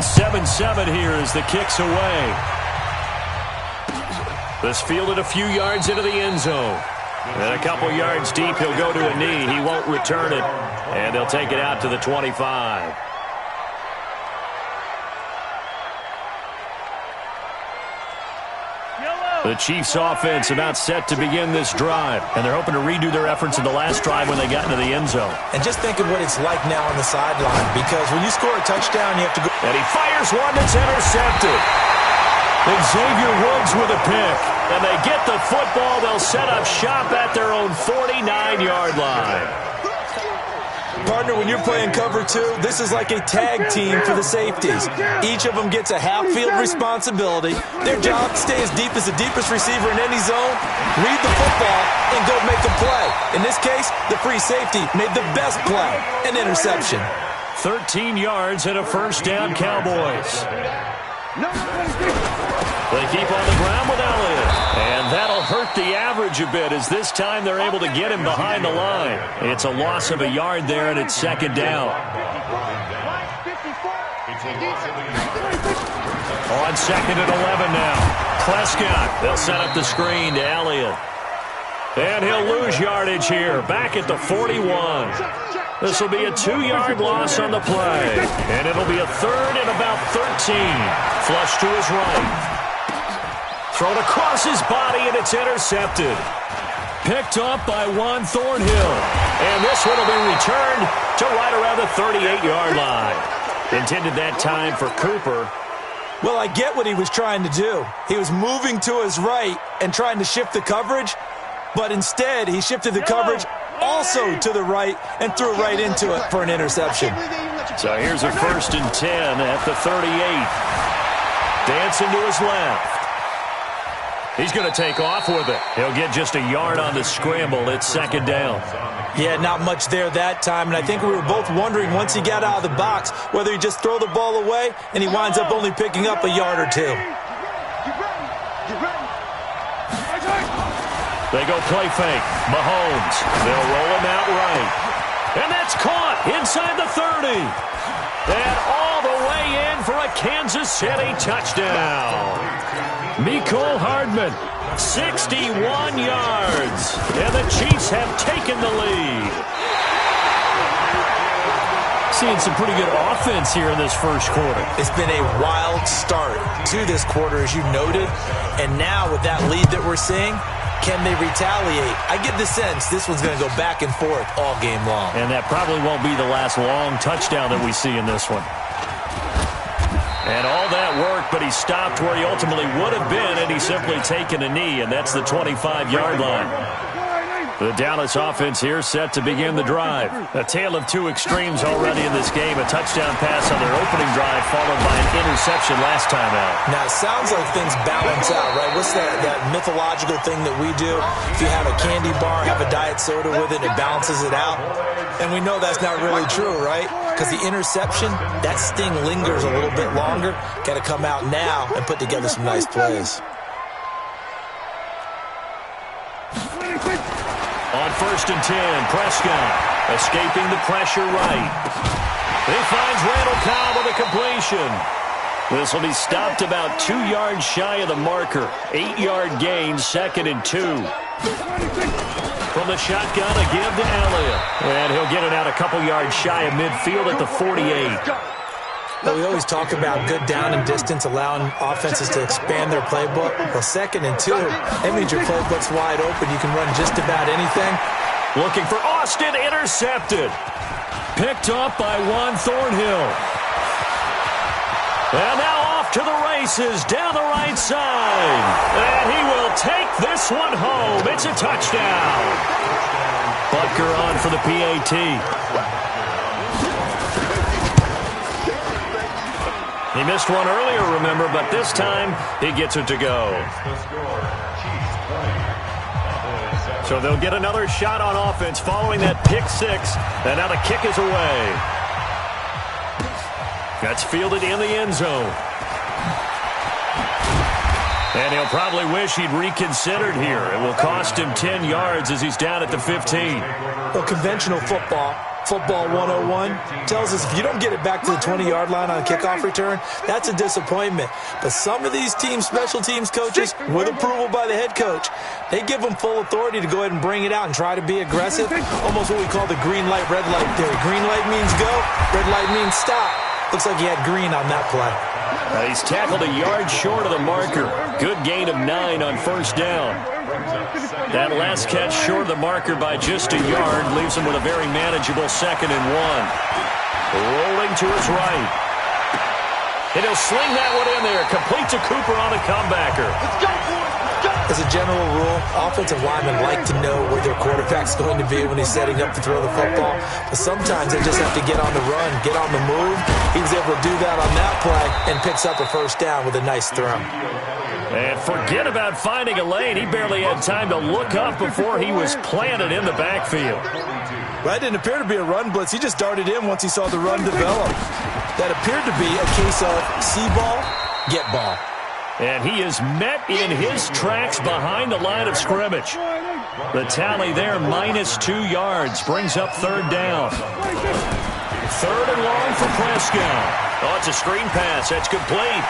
7-7 here as the kick's away. This fielded a few yards into the end zone. And a couple yards deep, he'll go to a knee. He won't return it. And they'll take it out to the 25. The Chiefs offense about set to begin this drive. And they're hoping to redo their efforts in the last drive when they got into the end zone. And just think of what it's like now on the sideline. Because when you score a touchdown, you have to go. And he fires one that's intercepted. Xavier Woods with a pick. And they get the football. They'll set up shop at their own 49-yard line. Partner, when you're playing cover two, this is like a tag team for the safeties. Each of them gets a half-field responsibility. Their job, stay as deep as the deepest receiver in any zone, read the football, and go make a play. In this case, the free safety made the best play, an interception. 13 yards and a first down, Cowboys. They keep on the ground with Elliott. And that'll hurt the average a bit as this time they're able to get him behind the line. It's a loss of a yard there, and it's second down. On second and 11 now. Prescott, they'll set up the screen to Elliott. And he'll lose yardage here, back at the 41. This will be a 2-yard loss on the play. And it'll be a third and about 13. Flush to his right. Thrown across his body, and it's intercepted. Picked up by Juan Thornhill. And this one will be returned to right around the 38-yard line. Intended that time for Cooper. Well, I get what he was trying to do. He was moving to his right and trying to shift the coverage, but instead he shifted the coverage also to the right and threw right into it for an interception. So here's a first and 10 at the 38. Dancing to his left. He's going to take off with it. He'll get just a yard on the scramble. It's second down. Yeah, not much there that time, and I think we were both wondering once he got out of the box whether he just throw the ball away and he winds up only picking up a yard or two. They go play fake. Mahomes. They'll roll him out right. And that's caught inside the 30. And all the way in for a Kansas City touchdown. Mecole Hardman, 61 yards. And the Chiefs have taken the lead. Seeing some pretty good offense here in this first quarter. It's been a wild start to this quarter, as you noted. And now with that lead that we're seeing, can they retaliate? I get the sense this one's going to go back and forth all game long. And that probably won't be the last long touchdown that we see in this one. And all that work, but he stopped where he ultimately would have been, and he's simply taken a knee, and that's the 25-yard line. The Dallas offense here set to begin the drive. A tale of two extremes already in this game. A touchdown pass on their opening drive followed by an interception last time out. Now, it sounds like things balance out, right? What's that mythological thing that we do? If you have a candy bar, have a diet soda with it, it balances it out. And we know that's not really true, right? Because the interception, that sting lingers a little bit longer. Got to come out now and put together some nice plays. On first and 10, Prescott escaping the pressure right. He finds Randall Cobb with a completion. This will be stopped about 2 yards shy of the marker. 8-yard gain, second and 2. From the shotgun, a give to Elliott. And he'll get it out a couple yards shy of midfield at the 48. Well, we always talk about good down and distance, allowing offenses to expand their playbook. Well, second and 2, that means your playbook's wide open. You can run just about anything. Looking for Austin, intercepted. Picked up by Juan Thornhill. And now off to the races down the right side. And he will take this one home. It's a touchdown. Butker on for the PAT. He missed one earlier, remember, but this time he gets it to go. So they'll get another shot on offense following that pick six, and now the kick is away. That's fielded in the end zone. And he'll probably wish he'd reconsidered here. It will cost him 10 yards as he's down at the 15. Well, conventional football, Football 101 tells us if you don't get it back to the 20-yard line on a kickoff return, that's a disappointment. But some of these special teams coaches, with approval by the head coach, they give them full authority to go ahead and bring it out and try to be aggressive. Almost what we call the green light, red light theory. Green light means go, red light means stop. Looks like he had green on that play. He's tackled a yard short of the marker. Good gain of 9 on first down. That last catch short of the marker by just a yard leaves him with a very manageable 2nd and 1. Rolling to his right. And he'll sling that one in there. Complete to Cooper on a comebacker. As a general rule, offensive linemen like to know where their quarterback's going to be when he's setting up to throw the football. But sometimes they just have to get on the run, get on the move. He was able to do that on that play and picks up a first down with a nice throw. And forget about finding a lane. He barely had time to look up before he was planted in the backfield. That didn't appear to be a run blitz. He just darted in once he saw the run develop. That appeared to be a case of see ball, get ball. And he is met in his tracks behind the line of scrimmage. The tally there, -2 yards, brings up 3rd down. 3rd and long for Prescott. Oh, it's a screen pass. That's complete.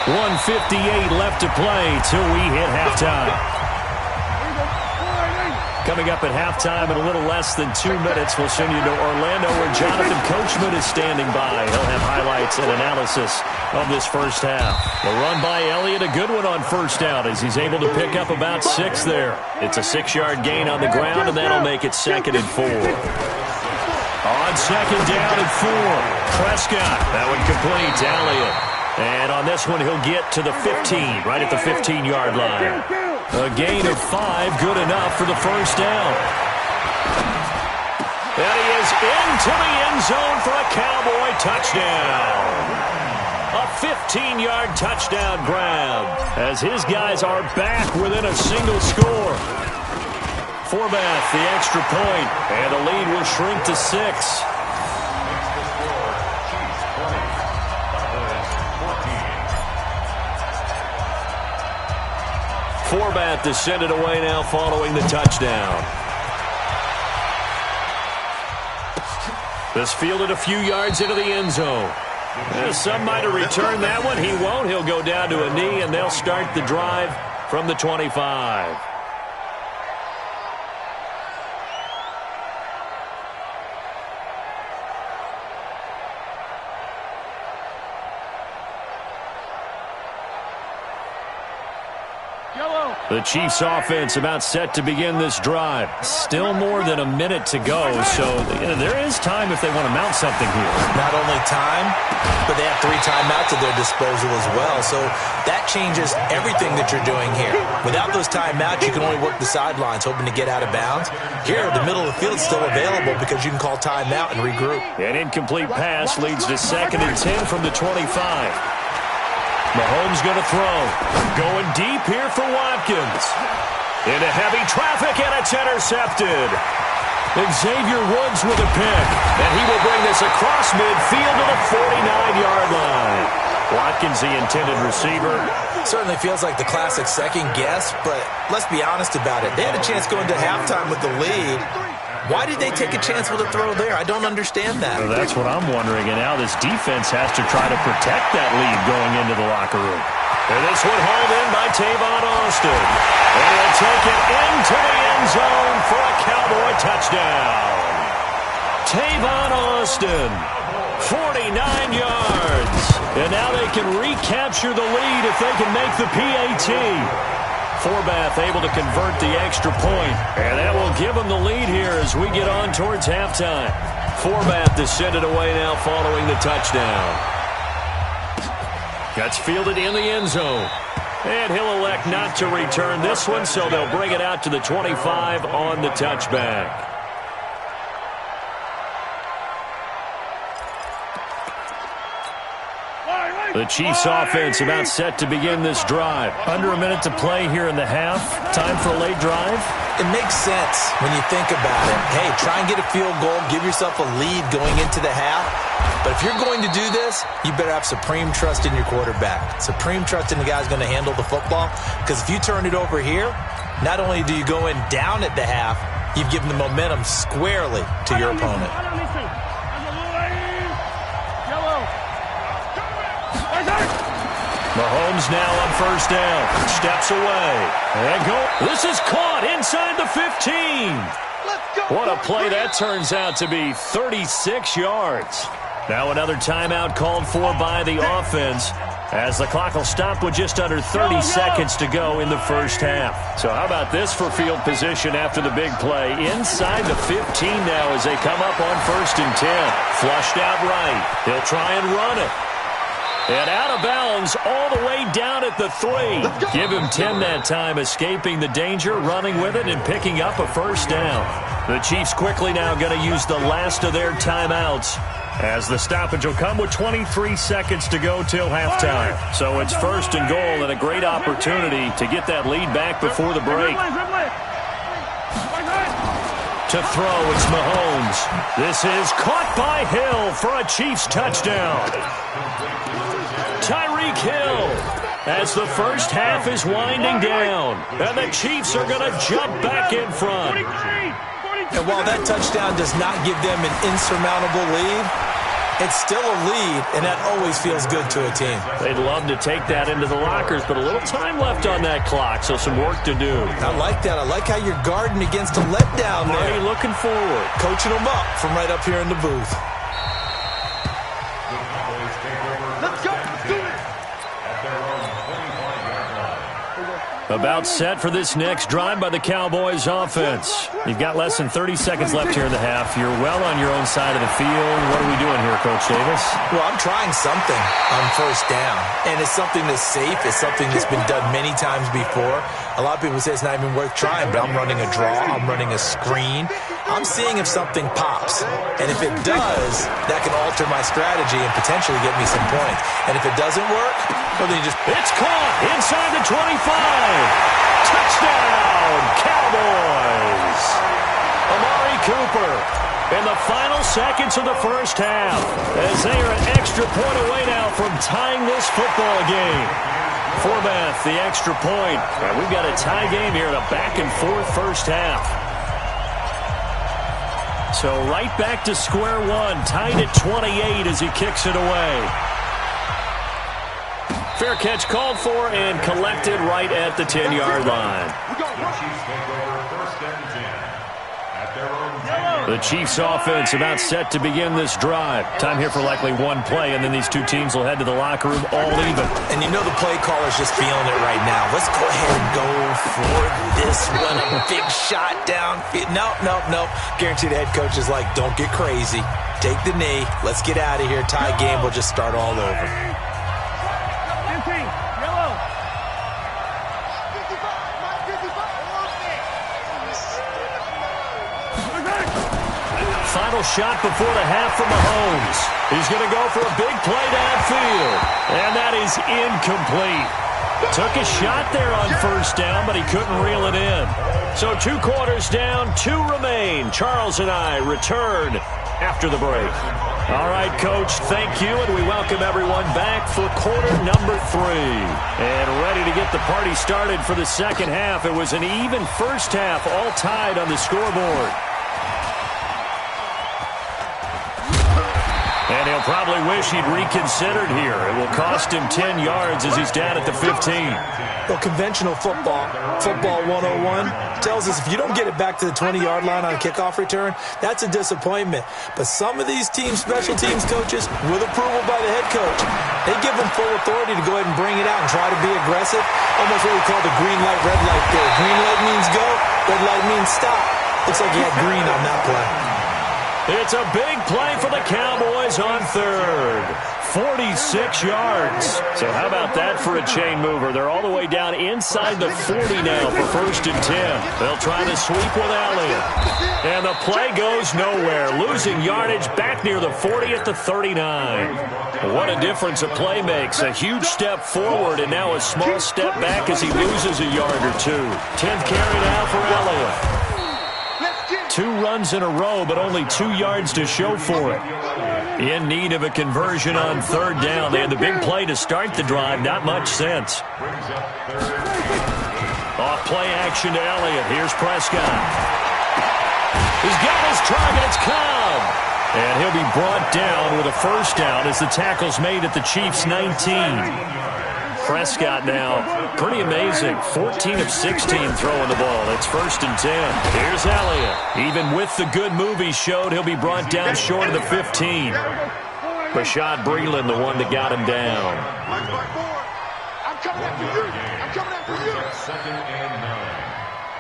1:58 left to play till we hit halftime. Coming up at halftime in a little less than 2 minutes, we'll send you to Orlando where Jonathan Coachman is standing by. He'll have highlights and analysis of this first half. The run by Elliott, a good one on first down as he's able to pick up about 6 there. It's a 6-yard gain on the ground, and that'll make it 2nd and 4. On 2nd down and 4, Prescott. That one complete to Elliott. And on this one, he'll get to the 15, right at the 15-yard line. A gain of 5, good enough for the first down. And he is into the end zone for a Cowboy touchdown. A 15-yard touchdown grab as his guys are back within a single score. Forbath, the extra point, and the lead will shrink to 6. Forbath to send it away now following the touchdown. This fielded a few yards into the end zone. Some might have returned that one. He won't. He'll go down to a knee, and they'll start the drive from the 25. The Chiefs offense about set to begin this drive. Still more than a minute to go, so there is time if they want to mount something here. Not only time, but they have 3 timeouts at their disposal as well, so that changes everything that you're doing here. Without those timeouts, you can only work the sidelines, hoping to get out of bounds. Here, the middle of the field is still available because you can call timeout and regroup. An incomplete pass leads to 2nd and 10 from the 25. Mahomes going to throw. Going deep here for Watkins. Into heavy traffic, and it's intercepted. Xavier Woods with a pick. And he will bring this across midfield to the 49-yard line. Watkins, the intended receiver. Certainly feels like the classic second guess, but let's be honest about it. They had a chance going to halftime with the lead. Why did they take a chance with a throw there? I don't understand that. Well, that's what I'm wondering. And now this defense has to try to protect that lead going into the locker room. And this one hauled in by Tavon Austin. And he'll take it into the end zone for a Cowboy touchdown. Tavon Austin, 49 yards. And now they can recapture the lead if they can make the PAT. Forbath able to convert the extra point, and that will give them the lead here as we get on towards halftime. Forbath to send it away now following the touchdown. Gets fielded in the end zone, and he'll elect not to return this one, so they'll bring it out to the 25 on the touchback. The Chiefs offense about set to begin this drive. Under a minute to play here in the half. Time for a late drive. It makes sense when you think about it. Hey, try and get a field goal. Give yourself a lead going into the half. But if you're going to do this, you better have supreme trust in your quarterback. Supreme trust in the guy's going to handle the football. Because if you turn it over here, not only do you go in down at the half, you've given the momentum squarely to your opponent. Mahomes now on first down. Steps away. And go. This is caught inside the 15. What a play that turns out to be. 36 yards. Now another timeout called for by the offense, as the clock will stop with just under 30 seconds to go in the first half. So how about this for field position after the big play? Inside the 15 now as they come up on 1st and 10. Flushed out right. He'll try and run it. And out of bounds all the way down at the 3. Give him 10 that time, escaping the danger, running with it, and picking up a first down. The Chiefs quickly now going to use the last of their timeouts, as the stoppage will come with 23 seconds to go till halftime. So it's 1st and goal and a great opportunity to get that lead back before the break. To throw, it's Mahomes. This is caught by Hill for a Chiefs touchdown. Tyreek Hill, as the first half is winding down, and the Chiefs are going to jump back in front. And while that touchdown does not give them an insurmountable lead, it's still a lead, and that always feels good to a team. They'd love to take that into the lockers, but a little time left on that clock, so some work to do. I like that. I like how you're guarding against a letdown there. Marty looking forward. Coaching them up from right up here in the booth. About set for this next drive by the Cowboys offense. You've got less than 30 seconds left here in the half. You're well on your own side of the field. What are we doing here, Coach Davis? Well, I'm trying something on first down, and it's something that's safe. It's something that's been done many times before. A lot of people say it's not even worth trying, but I'm running a draw. I'm running a screen. I'm seeing if something pops, and if it does, that can alter my strategy and potentially get me some points. And if it doesn't work, well, then you just... It's caught inside the 25. Touchdown, Cowboys. Amari Cooper in the final seconds of the first half, as they are an extra point away now from tying this football game. Forbath, the extra point. And we've got a tie game here in a back-and-forth first half. So right back to square one, tied at 28 as he kicks it away. Fair catch called for and collected right at the 10-yard line. The Chiefs offense about set to begin this drive. Time here for likely one play, and then these two teams will head to the locker room all even. And you know the play caller's just feeling it right now. Let's go ahead and go for this one. A big shot down. Nope. Guarantee the head coach is like, don't get crazy. Take the knee. Let's get out of here. Tie game. We'll just start all over. Final shot before the half from Mahomes. He's going to go for a big play downfield. And that is incomplete. Took a shot there on first down, but he couldn't reel it in. So 2 quarters down, 2 remain. Charles and I return after the break. All right, Coach, thank you, and we welcome everyone back for quarter number 3. And ready to get the party started for the second half. It was an even first half, all tied on the scoreboard. And he'll probably wish he'd reconsidered here. It will cost him 10 yards as he's down at the 15. Well, conventional football 101, tells us if you don't get it back to the 20-yard line on a kickoff return, that's a disappointment. But some of these teams, special teams coaches, with approval by the head coach, they give them full authority to go ahead and bring it out and try to be aggressive. Almost what we call the green light, red light there. Green light means go, red light means stop. Looks like he had green on that play. It's a big play for the Cowboys on third. 46 yards. So how about that for a chain mover? They're all the way down inside the 40 now for 1st and 10. They'll try to sweep with Elliott. And the play goes nowhere. Losing yardage back near the 40 at the 39. What a difference a play makes. A huge step forward and now a small step back as he loses a yard or 2. 10th carry now for Elliott. 2 runs in a row, but only 2 yards to show for it. In need of a conversion on third down. They had the big play to start the drive. Not much sense. Off play action to Elliott. Here's Prescott. He's got his target. It's Cobb. And he'll be brought down with a first down as the tackle's made at the Chiefs' 19. Prescott now, pretty amazing. 14 of 16 throwing the ball. It's 1st and 10. Here's Elliott. Even with the good move he showed, he'll be brought down short of the 15. Bashaud Breeland, the one that got him down. I'm coming after you. I'm coming after you. 2nd and 9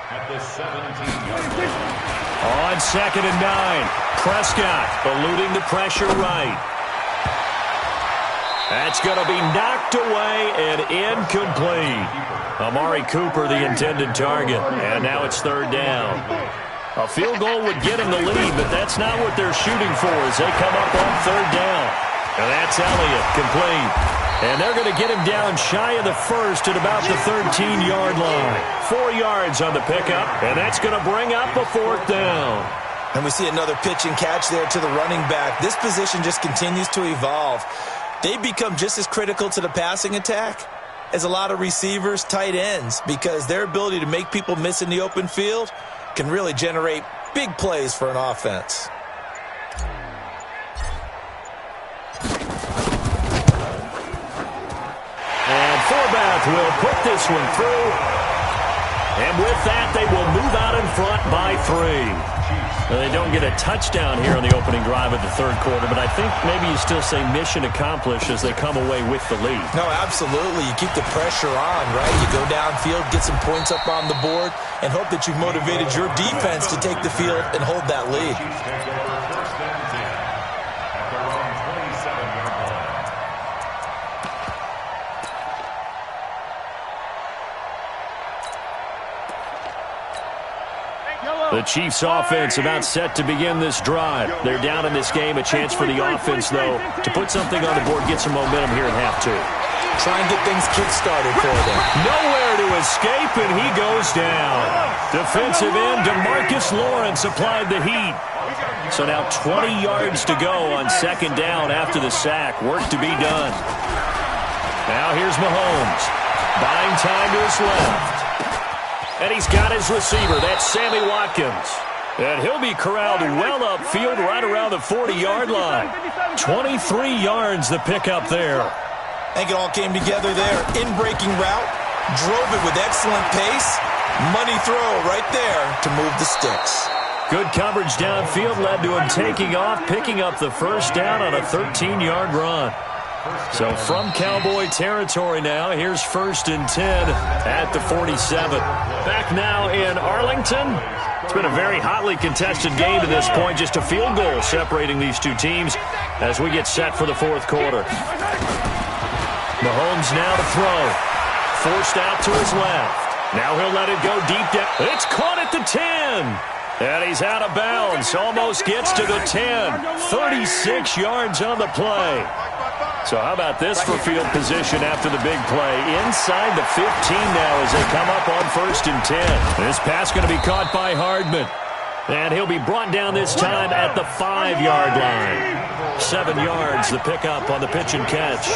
at the 17-yard line. On 2nd and 9, Prescott eluding the pressure right. That's going to be knocked away and incomplete. Amari Cooper, the intended target. And now it's 3rd down. A field goal would get him the lead, but that's not what they're shooting for as they come up on 3rd down. And that's Elliott, complete. And they're going to get him down shy of the 1st at about the 13-yard line. 4 yards on the pickup, and that's going to bring up a 4th down. And we see another pitch and catch there to the running back. This position just continues to evolve. They become just as critical to the passing attack as a lot of receivers, tight ends, because their ability to make people miss in the open field can really generate big plays for an offense. And Forbath will put this one through. And with that, they will move out in front by 3. Well, they don't get a touchdown here on the opening drive of the 3rd quarter, but I think maybe you still say mission accomplished as they come away with the lead. No, absolutely. You keep the pressure on, right? You go downfield, get some points up on the board, and hope that you've motivated your defense to take the field and hold that lead. The Chiefs offense about set to begin this drive. They're down in this game. A chance for the offense, though, to put something on the board, get some momentum here in half 2. Try and get things kick-started for them. Nowhere to escape, and he goes down. Defensive end DeMarcus Lawrence applied the heat. So now 20 yards to go on 2nd down after the sack. Work to be done. Now here's Mahomes. Buying time to his left. And he's got his receiver. That's Sammy Watkins. And he'll be corralled well upfield right around the 40-yard line. 23 yards the pickup there. I think it all came together there. In-breaking route. Drove it with excellent pace. Money throw right there to move the sticks. Good coverage downfield led to him taking off, picking up the 1st down on a 13-yard run. So from Cowboy territory now, here's 1st and 10 at the 47. Back now in Arlington. It's been a very hotly contested game to this point. Just a field goal separating these two teams as we get set for the 4th quarter. Mahomes now to throw. Forced out to his left. Now he'll let it go deep down. It's caught at the 10. And he's out of bounds. Almost gets to the 10. 36 yards on the play. So how about this for field position after the big play? Inside the 15 now as they come up on 1st and 10. This pass going to be caught by Hardman. And he'll be brought down this time at the 5-yard line. 7 yards the pickup on the pitch and catch.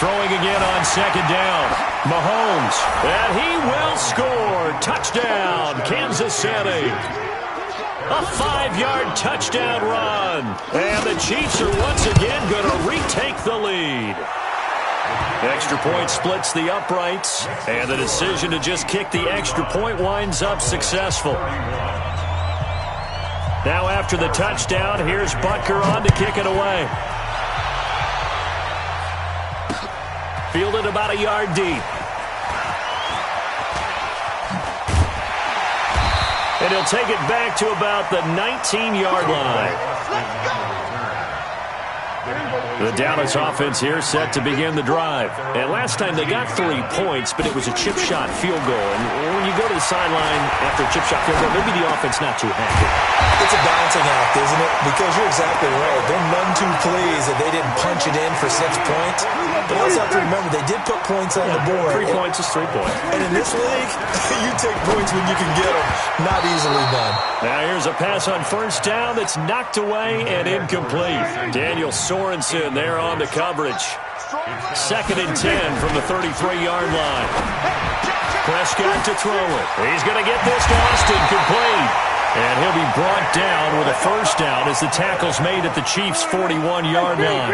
Throwing again on 2nd down. Mahomes. And he will score. Touchdown, Kansas City. A 5-yard touchdown run. And the Chiefs are once again going to retake the lead. Extra point splits the uprights. And the decision to just kick the extra point winds up successful. Now after the touchdown, here's Butker on to kick it away. Fielded about a yard deep. And he'll take it back to about the 19-yard line. The Dallas offense here set to begin the drive. And last time they got 3 points, but it was a chip shot field goal. And when you go to the sideline after a chip shot field goal, maybe the offense not too happy. It's a balancing act, isn't it? Because you're exactly right. They're none too pleased that they didn't punch it in for 6 points. But also have to remember, they did put points on the board. 3 points is 3 points. And in this league, you take points when you can get them. Not easily done. Now here's a pass on 1st down that's knocked away and incomplete. Daniel Sorensen there on the coverage. 2nd and 10 from the 33-yard line. Prescott to throw it. He's going to get this to Austin, complete. And he'll be brought down with a first down as the tackle's made at the Chiefs' 41-yard line.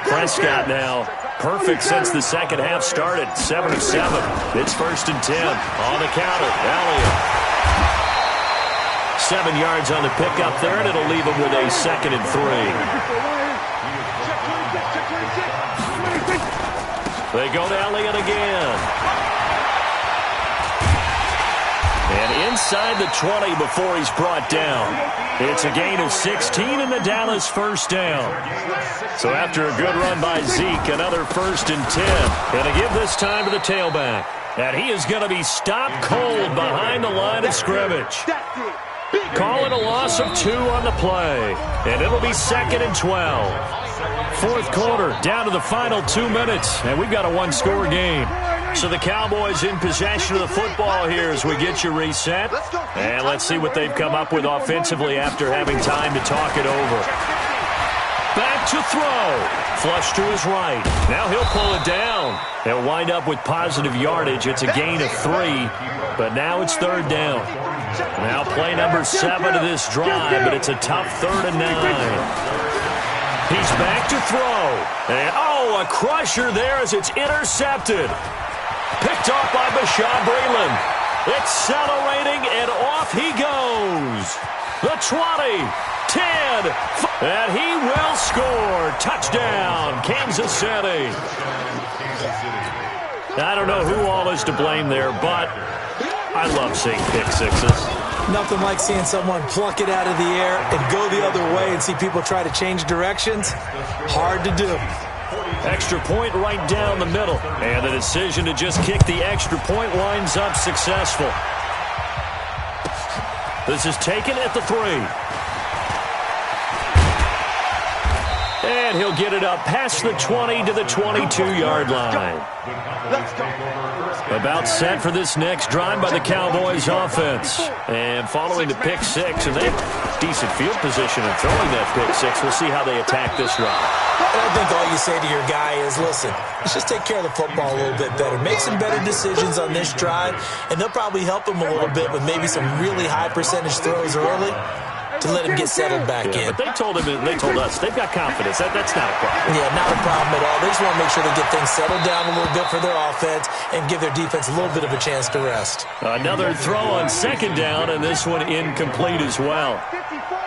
Prescott now perfect since the second half started. 7 of 7. It's 1st and 10. On the counter, Elliott. 7 yards on the pickup there, and it'll leave him with a 2nd and 3. They go to Elliott again. And inside the 20 before he's brought down. It's a gain of 16 and the Dallas first down. So after a good run by Zeke, another 1st and 10. Going to give this time to the tailback. And he is going to be stopped cold behind the line of scrimmage. Calling a loss of 2 on the play. And it'll be 2nd and 12. Fourth quarter, down to the final 2 minutes. And we've got a one-score game. So the Cowboys in possession of the football here as we get you reset. And let's see what they've come up with offensively after having time to talk it over. Back to throw. Flush to his right. Now he'll pull it down. He'll wind up with positive yardage. It's a gain of 3, but now it's 3rd down. Now play number 7 of this drive, but it's a tough 3rd and 9. He's back to throw. And, a crusher there as it's intercepted. Picked off by Bashaud Breeland. Accelerating, and off he goes. The 20, 10, and he will score. Touchdown, Kansas City. I don't know who all is to blame there, but I love seeing pick sixes. Nothing like seeing someone pluck it out of the air and go the other way and see people try to change directions. Hard to do. Extra point right down the middle. And the decision to just kick the extra point winds up successful. This is taken at the 3. And he'll get it up past the 20 to the 22-yard line. About set for this next drive by the Cowboys offense. And following the pick 6, and they have decent field position in throwing that pick 6. We'll see how they attack this drive. I think all you say to your guy is, listen, let's just take care of the football a little bit better. Make some better decisions on this drive, and they'll probably help him a little bit with maybe some really high percentage throws early to let him get settled back in. But they told us, they've got confidence. That's not a problem. Yeah, not a problem at all. They just want to make sure they get things settled down a little bit for their offense and give their defense a little bit of a chance to rest. Another throw on 2nd down, and this one incomplete as well.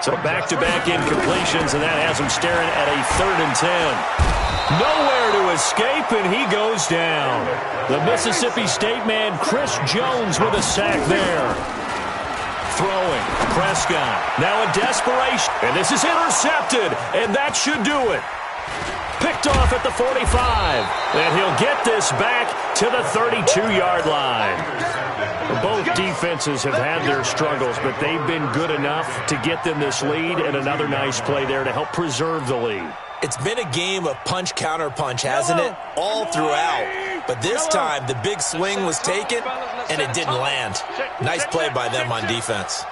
So back-to-back incompletions, and that has him staring at a 3rd and 10. Nowhere to escape, and he goes down. The Mississippi State man, Chris Jones, with a sack there. Throwing, Prescott, now a desperation, and this is intercepted, and that should do it. Picked off at the 45, and he'll get this back to the 32-yard line. Both defenses have had their struggles, but they've been good enough to get them this lead, and another nice play there to help preserve the lead. It's been a game of punch-counter-punch, hasn't it? All throughout. But this time, the big swing was taken, and it didn't land. Nice play by them on defense.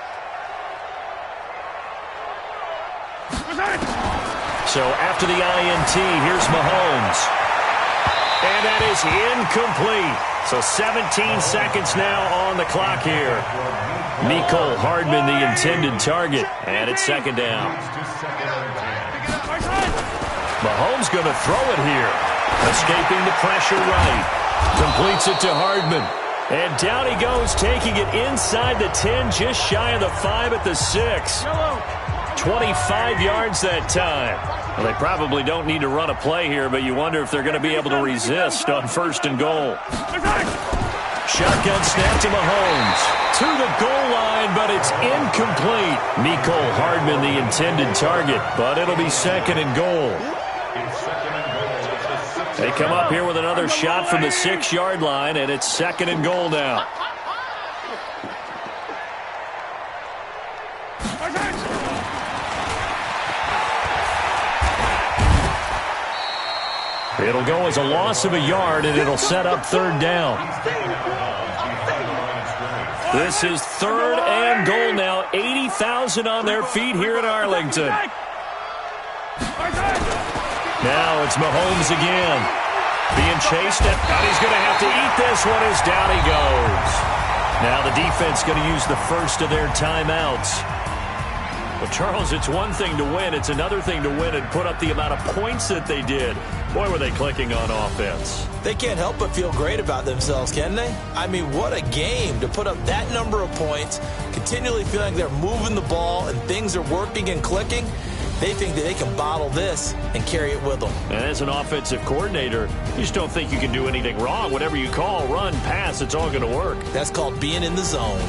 So after the INT, here's Mahomes. And that is incomplete. So 17 seconds now on the clock here. Mecole Hardman, the intended target. And it's 2nd down. Mahomes going to throw it here. Escaping the pressure right. Completes it to Hardman. And down he goes, taking it inside the 10, just shy of the 5 at the 6. 25 yards that time. Well, they probably don't need to run a play here, but you wonder if they're going to be able to resist on 1st and goal. Shotgun snap to Mahomes. To the goal line, but it's incomplete. Mecole Hardman, the intended target, but it'll be 2nd and goal. They come up here with another shot from the 6-yard line, and it's 2nd and goal now. It'll go as a loss of a yard, and it'll set up 3rd down. This is 3rd and goal now. 80,000 on their feet here in Arlington. Now it's Mahomes again. Being chased, and he's going to have to eat this one as down he goes. Now the defense going to use the first of their timeouts. Well, Charles, it's one thing to win. It's another thing to win and put up the amount of points that they did. Boy, were they clicking on offense. They can't help but feel great about themselves, can they? I mean, what a game to put up that number of points, continually feeling they're moving the ball and things are working and clicking. They think that they can bottle this and carry it with them. And as an offensive coordinator, you just don't think you can do anything wrong. Whatever you call, run, pass, it's all going to work. That's called being in the zone.